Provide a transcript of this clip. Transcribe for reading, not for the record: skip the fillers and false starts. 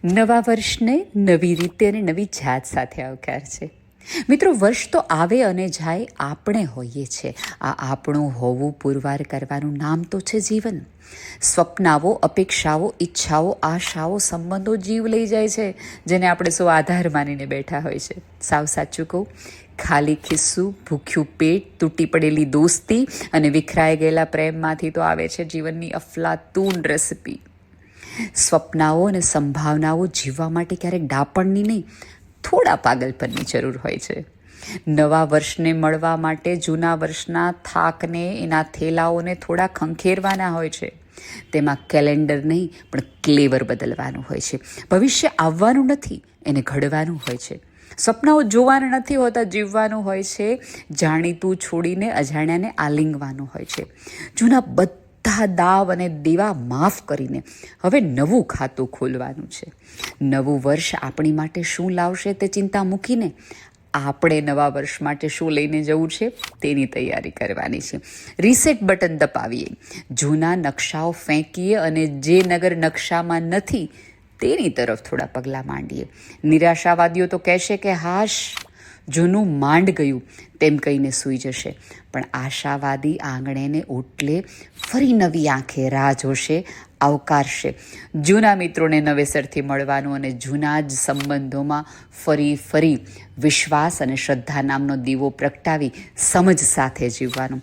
નવા વર્ષને નવી રીતે અને નવી જાત સાથે આવકાર છે. મિત્રો, વર્ષ તો આવે અને જાય, આપણે હોઈએ છીએ. આ આપણું હોવું પુરવાર કરવાનું નામ તો છે જીવન. સ્વપ્નાઓ, અપેક્ષાઓ, ઈચ્છાઓ, આશાઓ, સંબંધો જીવ લઈ જાય છે, જેને આપણે સૌ આધાર માનીને બેઠા હોય છે. સાવ સાચું કહું, ખાલી ખિસ્સું, ભૂખ્યું પેટ, તૂટી પડેલી દોસ્તી અને વિખરાઈ ગયેલા પ્રેમમાંથી તો આવે છે જીવનની અફલાતૂન રેસિપી. સ્વપ્નાઓ અને સંભાવનાઓ જીવવા માટે ક્યારેક ડાપણની નહીં, થોડા પાગલપનની જરૂર હોય છે. નવા વર્ષને મળવા માટે જૂના વર્ષના થાકને, એના થેલાઓને થોડા ખંખેરવાના હોય છે. તેમાં કેલેન્ડર નહીં પણ ક્લેવર બદલવાનું હોય છે. ભવિષ્ય આવવાનું નથી, એને ઘડવાનું હોય છે. સપનાઓ જોવાના નથી હોતા, જીવવાનું હોય છે. જાણીતું છોડીને અજાણ્યાને આલિંગવાનું હોય છે. જૂના બધા દાવ અને દેવા માફ કરીને હવે નવું ખાતું ખોલવાનું છે. નવું વર્ષ આપણી માટે શું લાવશે તે ચિંતા મૂકીને આપણે નવા વર્ષ માટે શું લઈને જવું છે તેની તૈયારી કરવાની છે. રીસેટ બટન દબાવીએ, જૂના નકશાઓ ફેંકીએ અને જે નગર નકશામાં નથી તેની તરફ થોડા પગલાં માંડીએ. નિરાશાવાદીઓ તો કહેશે કે હાશ, જૂનું માંડ ગયું તેમ કહીને સૂઈ જશે. પણ આશાવાદી આંગણેને ઓટલે ફરી નવી આંખે રાહ જોશે, આવકારશે. જૂના મિત્રોને નવેસરથી મળવાનું અને જૂના જ સંબંધોમાં ફરી વિશ્વાસ અને શ્રદ્ધા નામનો દીવો પ્રગટાવી સમજ સાથે જીવવાનું.